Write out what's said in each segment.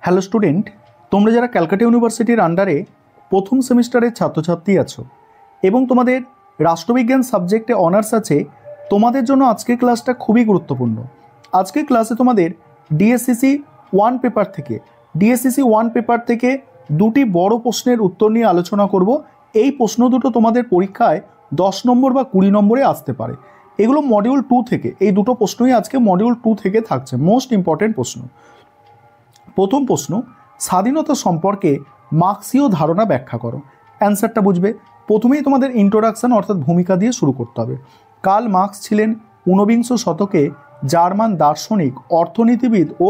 Hello student, তোমরা যারা ক্যালকাটা ইউনিভার্সিটির আন্ডারে প্রথম সেমিস্টারের ছাত্রছাত্রী আছো এবং তোমাদের রাষ্ট্রবিজ্ঞান সাবজেক্টে অনার্স আছে, তোমাদের জন্য আজকের ক্লাসটা খুবই গুরুত্বপূর্ণ। আজকের ক্লাসে তোমাদের ডিএসসিসি ওয়ান পেপার থেকে দুটি বড় প্রশ্নের উত্তর নিয়ে আলোচনা করব। এই প্রশ্ন দুটো তোমাদের পরীক্ষায় 10 নম্বর বা 20 নম্বরে আসতে পারে। এগুলো মডিউল 2 থেকে, এই দুটো প্রশ্নই আজকে মডিউল 2 থেকে থাকছে, মোস্ট ইম্পর্টেন্ট প্রশ্ন। প্রথম প্রশ্ন, স্বাধীনতা সম্পর্কে মার্ক্সীয় ধারণা ব্যাখ্যা করো। অ্যান্সারটা বুঝবে প্রথমেই তোমাদের ইন্ট্রোডাকশন অর্থাৎ ভূমিকা দিয়ে শুরু করতে হবে। কার্ল মার্ক্স ছিলেন 19বিংশ শতকে জার্মান দার্শনিক, অর্থনীতিবিদ ও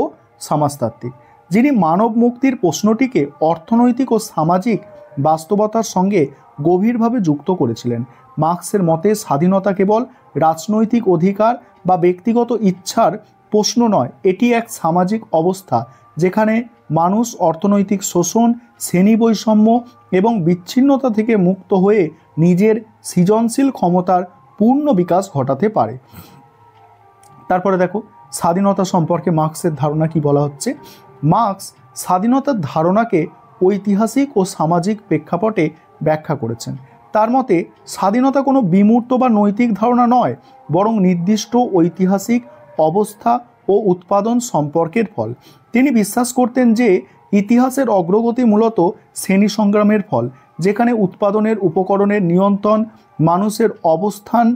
সমাজতাত্ত্বিক, যিনি মানব মুক্তির প্রশ্নটিকে অর্থনৈতিক ও সামাজিক বাস্তবতার সঙ্গে গভীরভাবে যুক্ত করেছিলেন। মার্ক্সের মতে স্বাধীনতা কেবল রাজনৈতিক অধিকার বা ব্যক্তিগত ইচ্ছার প্রশ্ন নয়, এটি এক সামাজিক অবস্থা যেখানে মানুষ অর্থনৈতিক শোষণ, শ্রেণী বৈষম্য এবং বিচ্ছিন্নতা থেকে মুক্ত হয়ে নিজের সৃজনশীল ক্ষমতার পূর্ণ বিকাশ ঘটাতে পারে। তারপরে দেখো স্বাধীনতা সম্পর্কে মার্ক্সের ধারণা কি বলা হচ্ছে। মার্ক্স স্বাধীনতার ধারণাকে ঐতিহাসিক ও সামাজিক প্রেক্ষাপটে ব্যাখ্যা করেছেন। তার মতে স্বাধীনতা কোনো বিমূর্ত বা নৈতিক ধারণা নয়, বরং নির্দিষ্ট ঐতিহাসিক অবস্থা ও উৎপাদন সম্পর্কের ফল। তিনি বিশ্বাস করতেন যে ইতিহাসের অগ্রগতি মূলত শ্রেণী সংগ্রামের ফল, যেখানে উৎপাদনের উপকরণের নিয়ন্ত্রণ, মানুষের অবস্থান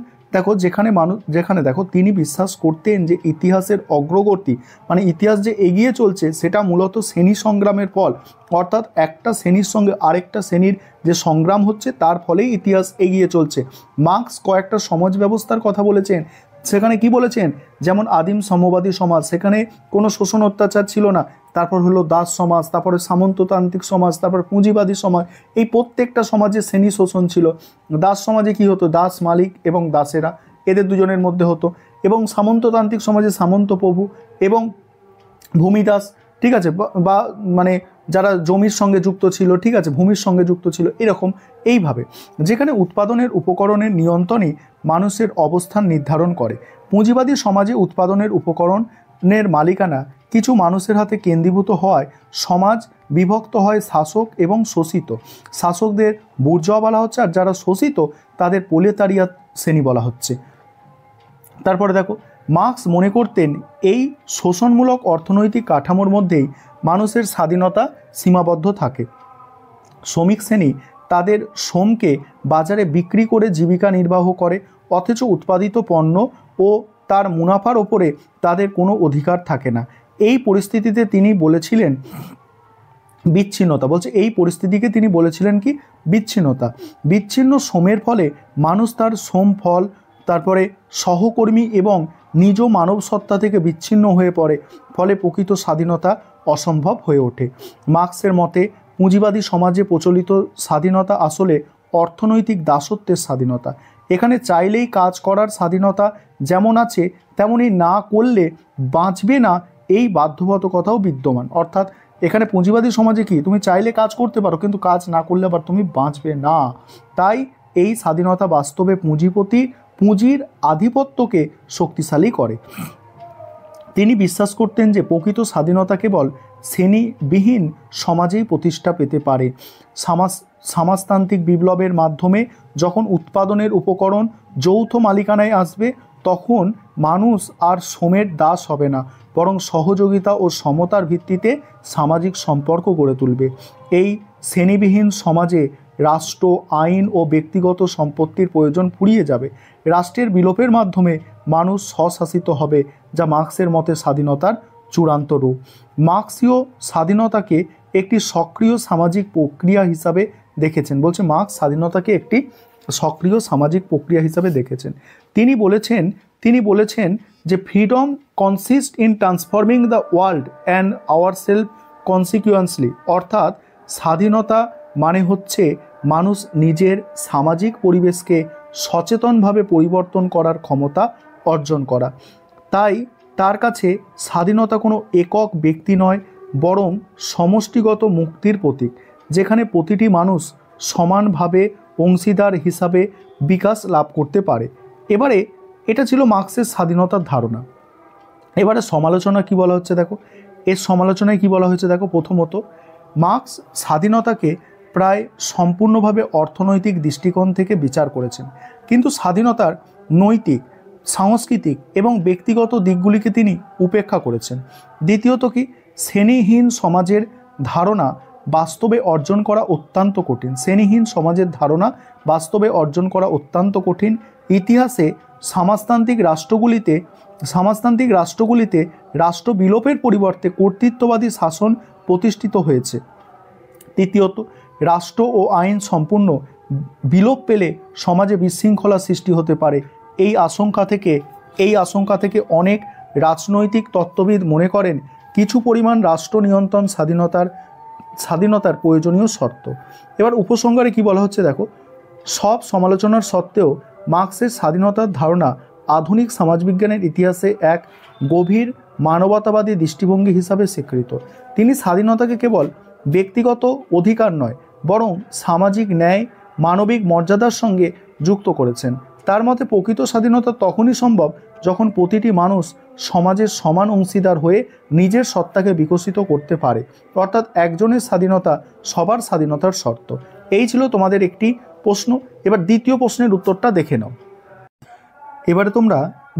তিনি বিশ্বাস করতেন যে ইতিহাসের অগ্রগতি মানে ইতিহাস যে এগিয়ে চলছে সেটা মূলত শ্রেণী সংগ্রামের ফল, অর্থাৎ একটা শ্রেণীর সঙ্গে আরেকটা শ্রেণীর যে সংগ্রাম হচ্ছে তার ফলেই ইতিহাস এগিয়ে চলছে। মার্ক্স কয়েকটা সমাজ ব্যবস্থার কথা বলেছেন, সেখানে কি বলেছেন, যেমন আদিম সাম্যবাদী সমাজ, সেখানে কোনো শোষণ অত্যাচার ছিল না। তারপর হলো দাস সমাজ, তারপরে সামন্ততান্ত্রিক সমাজ, তারপর পুঁজিবাদী সমাজ। এই প্রত্যেকটা সমাজে শ্রেণী শোষণ ছিল। দাস সমাজে কি হতো, দাস মালিক এবং দাসেরা এদের দুজনের মধ্যে হতো, এবং সামন্ততান্ত্রিক সমাজে সামন্ত প্রভু এবং ভূমিদাস, ঠিক আছে, বা মানে যারা জমির সঙ্গে যুক্ত ছিল, ঠিক আছে, ভূমির সঙ্গে যুক্ত ছিল, এরকম এইভাবে যেখানে উৎপাদনের উপকরণের নিয়ন্ত্রণই মানুষের অবস্থান নির্ধারণ করে। পুঁজিবাদী সমাজে উৎপাদনের উপকরণের মালিকানা কিছু মানুষের হাতে কেন্দ্রীভূত হওয়ায় সমাজ বিভক্ত হয় শাসক এবং শোষিত। শাসকদের বুর্জোয়া বলা হচ্ছে, আর যারা শোষিত তাদের প্রোলেতারিয়াত শ্রেণী বলা হচ্ছে। তারপরে দেখো মার্ক্স মনে করতেন এই শোষণমূলক অর্থনৈতিক কাঠামোর মধ্যেই মানুষের স্বাধীনতা সীমাবদ্ধ থাকে। শ্রমিক শ্রেণী তাদের শ্রমকে বাজারে বিক্রি করে জীবিকা নির্বাহ করে, অথচ উৎপাদিত পণ্য ও তার মুনাফার ওপরে তাদের কোনো অধিকার থাকে না। এই পরিস্থিতিতে তিনি বলেছিলেন বিচ্ছিন্নতা। বিচ্ছিন্ন শ্রমের ফলে মানুষ তার শ্রম ফল, তারপরে সহকর্মী এবং নিজ মানব সত্তা থেকে বিচ্ছিন্ন হয়ে পড়ে, ফলে প্রকৃত স্বাধীনতা অসম্ভব হয়ে ওঠে। মার্ক্সের মতে পুঁজিবাদী সমাজে প্রচলিত স্বাধীনতা আসলে অর্থনৈতিক দাসত্বের স্বাধীনতা। এখানে চাইলেই কাজ করার স্বাধীনতা যেমন আছে, তেমনি না করলে বাঁচবে না এই বাধ্যবাধকতাও বিদ্যমান। অর্থাৎ এখানে পুঁজিবাদী সমাজে কি, তুমি চাইলে কাজ করতে পারো, কিন্তু কাজ না করলে আবার তুমি বাঁচবে না। তাই এই স্বাধীনতা বাস্তবে পুঁজির আধিপত্যকে শক্তিশালী করে। তিনি বিশ্বাস করতেন যে প্রকৃত স্বাধীনতা কেবল শ্রেণীবিহীন সমাজেই প্রতিষ্ঠা পেতে পারে। সমাজতান্ত্রিক বিপ্লবের মাধ্যমে যখন উৎপাদনের উপকরণ যৌথ মালিকানায় আসবে, তখন মানুষ আর শ্রমের দাস হবে না, বরং সহযোগিতা ও সমতার ভিত্তিতে সামাজিক সম্পর্ক গড়ে তুলবে। এই শ্রেণীবিহীন সমাজে রাষ্ট্র, আইন ও ব্যক্তিগত সম্পত্তির প্রয়োজন ফুরিয়ে যাবে। রাষ্ট্রের বিলোপের মাধ্যমে মানুষ স্বশাসিত হবে, যা মার্ক্সের মতে স্বাধীনতার চূড়ান্ত রূপ। মার্ক্সীয় স্বাধীনতাকে একটি সক্রিয় সামাজিক প্রক্রিয়া হিসাবে দেখেছেন। বলছে মার্ক্স স্বাধীনতাকে একটি সক্রিয় সামাজিক প্রক্রিয়া হিসাবে দেখেছেন। তিনি বলেছেন যে freedom consist in transforming the world and our self consequently. অর্থাৎ স্বাধীনতা মানে হচ্ছে মানুষ নিজের সামাজিক পরিবেশকে সচেতনভাবে পরিবর্তন করার ক্ষমতা অর্জন করা। তাই তার কাছে স্বাধীনতা কোনো একক ব্যক্তি নয়, বরং সমষ্টিগত মুক্তির প্রতীক, যেখানে প্রতিটি মানুষ সমানভাবে অংশীদার হিসাবে বিকাশ লাভ করতে পারে। এবারে এটা ছিল মার্ক্সের স্বাধীনতার ধারণা। এবারে সমালোচনা কি বলা হচ্ছে দেখো, এর সমালোচনায় কি বলা হয়েছে দেখো। প্রথমত, মার্কস স্বাধীনতাকে প্রায় সম্পূর্ণভাবে অর্থনৈতিক দৃষ্টিকোণ থেকে বিচার করেছেন, কিন্তু স্বাধীনতার নৈতিক, সাংস্কৃতিক এবং ব্যক্তিগত দিকগুলিকে তিনি উপেক্ষা করেছেন। দ্বিতীয়ত কি, শ্রেণীহীন সমাজের ধারণা বাস্তবে অর্জন করা অত্যন্ত কঠিন। শ্রেণীহীন সমাজের ধারণা বাস্তবে অর্জন করা অত্যন্ত কঠিন। ইতিহাসে সমাজতান্ত্রিক রাষ্ট্রগুলিতে রাষ্ট্র বিলোপের পরিবর্তে কর্তৃত্ববাদী শাসন প্রতিষ্ঠিত হয়েছে। তৃতীয়ত, রাষ্ট্র ও আইন সম্পূর্ণ বিলোপ পেলে সমাজে বিশৃঙ্খলা সৃষ্টি হতে পারে। এই আশঙ্কা থেকে অনেক রাজনৈতিক তত্ত্ববিদ মনে করেন কিছু পরিমাণ রাষ্ট্র নিয়ন্ত্রণ স্বাধীনতার প্রয়োজনীয় শর্ত। এবার উপসংহারে কি বলা হচ্ছে দেখো। সব সমালোচনার সত্ত্বেও মার্কসের স্বাধীনতার ধারণা আধুনিক সমাজবিজ্ঞানের ইতিহাসে এক গভীর মানবতাবাদী দৃষ্টিভঙ্গি হিসাবে স্বীকৃত। তিনি স্বাধীনতাকে কেবল ব্যক্তিগত অধিকার নয়, বরং সামাজিক ন্যায়, মানবিক মর্যাদার সঙ্গে যুক্ত করেছেন। তার মতে প্রকৃত স্বাধীনতা তখনই সম্ভব যখন প্রতিটি মানুষ সমাজের সমান অংশীদার হয়ে নিজের সত্তাকে বিকশিত করতে পারে, অর্থাৎ একজনের স্বাধীনতা সবার স্বাধীনতার শর্ত। এই ছিল তোমাদের একটি প্রশ্ন। এবার দ্বিতীয় প্রশ্নের উত্তরটা দেখে নাও। এবারে তোমরা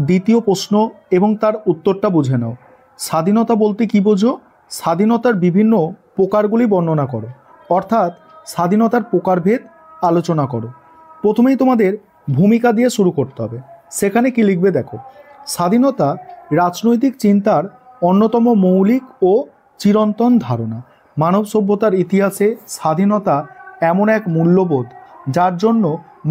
দ্বিতীয় প্রশ্ন এবং তার উত্তরটা বুঝে নাও। স্বাধীনতা বলতে কি বোঝো? স্বাধীনতার বিভিন্ন প্রকারগুলি বর্ণনা করো, অর্থাৎ স্বাধীনতার প্রকারভেদ আলোচনা করো। প্রথমেই তোমাদের ভূমিকা দিয়ে শুরু করতে হবে। সেখানে কি লিখবে দেখো। স্বাধীনতা রাজনৈতিক চিন্তার অন্যতম মৌলিক ও চিরন্তন ধারণা। মানব সভ্যতার ইতিহাসে স্বাধীনতা এমন এক মূল্যবোধ যার জন্য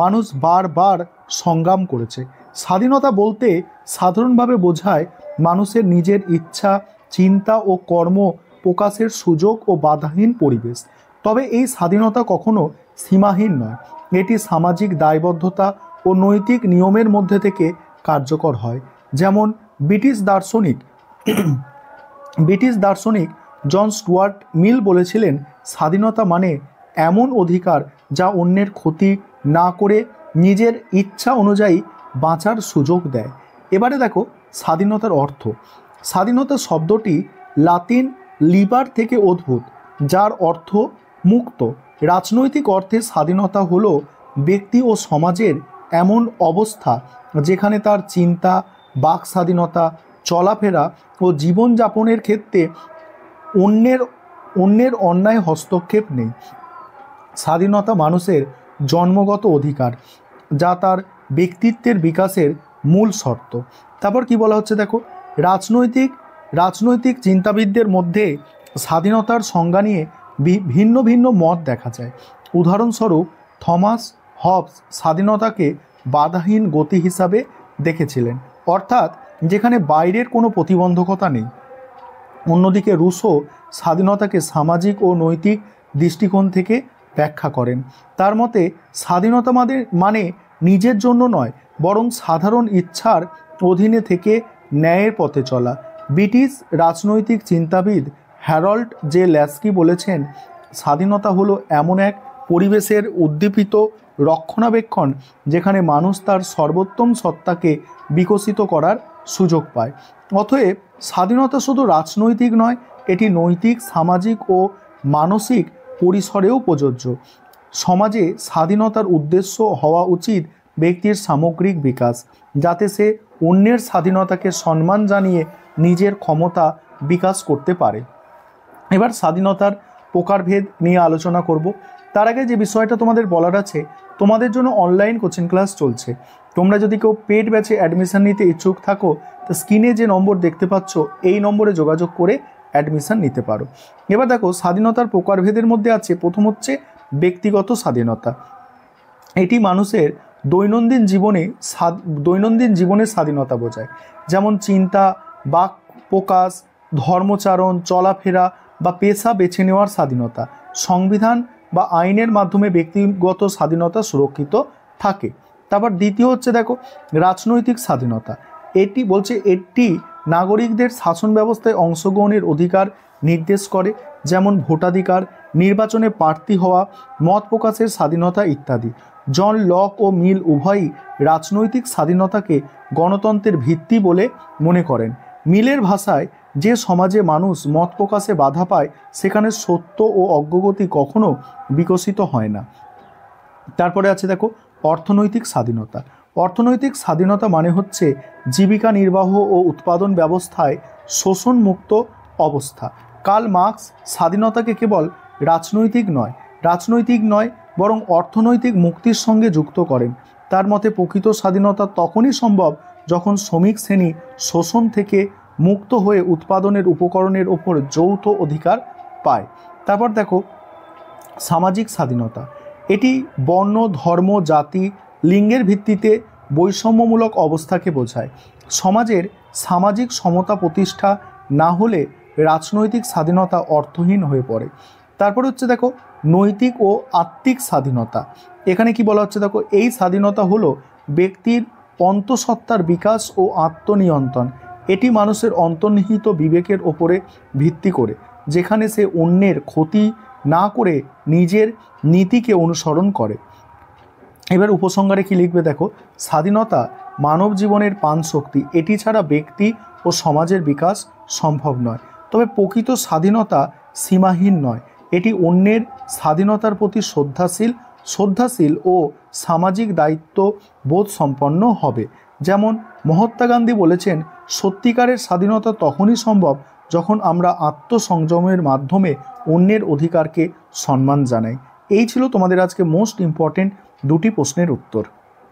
মানুষ বারবার সংগ্রাম করেছে। স্বাধীনতা বলতে সাধারণভাবে বোঝায় মানুষের নিজের ইচ্ছা, চিন্তা ও কর্ম প্রকাশের সুযোগ ও বাধাহীন পরিবেশ। তবে এই স্বাধীনতা কখনো সীমাহীন নয়। এটি সামাজিক দায়বদ্ধতা ও নৈতিক নিয়মের মধ্যে থেকে কার্যকর হয়। যেমন ব্রিটিশ দার্শনিক জন স্টুয়ার্ট মিল বলেছিলেন, স্বাধীনতা মানে এমন অধিকার যা অন্যের ক্ষতি না করে নিজের ইচ্ছা অনুযায়ী বাঁচার সুযোগ দেয়। এবারে দেখো স্বাধীনতার অর্থ। স্বাধীনতা শব্দটি লাতিন লিবার থেকে উদ্ভূত, যার অর্থ মুক্ত। রাজনৈতিক অর্থে স্বাধীনতা হলো ব্যক্তি ও সমাজের এমন অবস্থা যেখানে তার চিন্তা, বাক স্বাধীনতা, চলাফেরা ও জীবনযাপনের ক্ষেত্রে অন্যের অন্যায় হস্তক্ষেপ নেই। স্বাধীনতা মানুষের জন্মগত অধিকার, যা তার ব্যক্তিত্বের বিকাশের মূল শর্ত। তারপর কি বলা হচ্ছে দেখো। রাজনৈতিক চিন্তাবিদদের মধ্যে স্বাধীনতার সংজ্ঞা নিয়ে ভিন্ন ভিন্ন মত দেখা যায়। উদাহরণস্বরূপ থমাস হবস স্বাধীনতাকে বাধাহীন গতি হিসাবে দেখেছিলেন, অর্থাৎ যেখানে বাইরের কোনো প্রতিবন্ধকতা নেই। অন্যদিকে রুসো স্বাধীনতাকে সামাজিক ও নৈতিক দৃষ্টিকোণ থেকে ব্যাখ্যা করেন। তার মতে স্বাধীনতা মানে নিজের জন্য নয়, বরং সাধারণ ইচ্ছার অধীনে থেকে ন্যায়ের পথে চলা। ব্রিটিশ রাজনৈতিক চিন্তাবিদ হ্যারল্ড জে ল্যাস্কি বলেছেন, স্বাধীনতা হলো এমন এক পরিবেশের উদ্দীপিত রক্ষণাবেক্ষণ যেখানে মানুষ তার সর্বোত্তম সত্তাকে বিকশিত করার সুযোগ পায়। অতএব স্বাধীনতা শুধু রাজনৈতিক নয়, এটি নৈতিক, সামাজিক ও মানসিক পরিসরেও প্রযোজ্য। সমাজে স্বাধীনতার উদ্দেশ্য হওয়া উচিত ব্যক্তির সামগ্রিক বিকাশ, যাতে সে অন্যের স্বাধীনতাকে সম্মান জানিয়ে নিজের ক্ষমতা বিকাশ করতে পারে। এবার স্বাধীনতার প্রকারভেদ নিয়ে আলোচনা করব। তার আগে যে বিষয়টা তোমাদের বলার আছে, তোমাদের জন্য অনলাইন কোচিং ক্লাস চলছে। তোমরা যদি কেউ পেড ব্যাচে অ্যাডমিশন নিতে ইচ্ছুক থাকো, তো স্ক্রিনে যে নম্বর দেখতে পাচ্ছ এই নম্বরে যোগাযোগ করে অ্যাডমিশন নিতে পারো। এবার দেখো স্বাধীনতার প্রকারভেদের মধ্যে আছে, প্রথম হচ্ছে ব্যক্তিগত স্বাধীনতা। এটি মানুষের দৈনন্দিন জীবনের স্বাধীনতা বোঝায়, যেমন চিন্তা, বাক প্রকাশ, ধর্মচারণ, চলাফেরা বা পেশা বেছে নেওয়ার স্বাধীনতা। সংবিধান বা আইনের মাধ্যমে ব্যক্তিগত স্বাধীনতা সুরক্ষিত থাকে। তারপর দ্বিতীয় হচ্ছে দেখো রাজনৈতিক স্বাধীনতা। এটি নাগরিকদের শাসন ব্যবস্থায় অংশগ্রহণের অধিকার নির্দেশ করে, যেমন ভোটাধিকার, নির্বাচনে প্রার্থী হওয়া, মত প্রকাশের স্বাধীনতা ইত্যাদি। জন লক ও মিল উভয়ই রাজনৈতিক স্বাধীনতাকে গণতন্ত্রের ভিত্তি বলে মনে করেন। মিলের ভাষায় যে সমাজে মানুষ মত প্রকাশে বাধা পায় সেখানে সত্য ও অগ্রগতি কখনো বিকশিত হয় না। তারপরে আছে দেখো অর্থনৈতিক স্বাধীনতা। অর্থনৈতিক স্বাধীনতা মানে হচ্ছে জীবিকা নির্বাহ ও উৎপাদন ব্যবস্থায় শোষণমুক্ত অবস্থা। কার্ল মার্কস স্বাধীনতাকে কেবল রাজনৈতিক নয় বরং অর্থনৈতিক মুক্তির সঙ্গে যুক্ত করেন। তার মতে প্রকৃত স্বাধীনতা তখনই সম্ভব যখন শ্রমিক শ্রেণী শোষণ থেকে মুক্ত হয়ে উৎপাদনের উপকরণের ওপর যৌথ অধিকার পায়। তারপর দেখো সামাজিক স্বাধীনতা। এটি বর্ণ, ধর্ম, জাতি, লিঙ্গের ভিত্তিতে বৈষম্যমূলক অবস্থাকে বোঝায়। সমাজের সামাজিক সমতা প্রতিষ্ঠা না হলে রাজনৈতিক স্বাধীনতা অর্থহীন হয়ে পড়ে। তারপরে হচ্ছে দেখো নৈতিক ও আত্মিক স্বাধীনতা। এখানে কি বলা হচ্ছে দেখো, এই স্বাধীনতা হলো ব্যক্তির অন্তঃসত্ত্বার বিকাশ ও আত্মনিয়ন্ত্রণ। এটি মানুষের অন্তর্নিহিত বিবেকের ওপরে ভিত্তি করে, যেখানে সে অন্যের ক্ষতি না করে নিজের নীতিকে অনুসরণ করে। এবার উপসংহারে কি লিখবে দেখো, স্বাধীনতা মানব জীবনের প্রাণশক্তি। এটি ছাড়া ব্যক্তি ও সমাজের বিকাশ সম্ভব নয়। তবে প্রকৃত স্বাধীনতা সীমাহীন নয়, এটি অন্যের স্বাধীনতার প্রতি শ্রদ্ধাশীল ও সামাজিক দায়িত্ব বোধ সম্পন্ন হবে। যেমন মহাত্মা গান্ধী বলেছেন, সত্যিকারের স্বাধীনতা তখনই সম্ভব যখন আমরা আত্মসংযমের মাধ্যমে অন্যের অধিকারকে সম্মান জানাই। এই ছিল তোমাদের আজকে মোস্ট ইম্পর্টেন্ট দুটি প্রশ্নের উত্তর।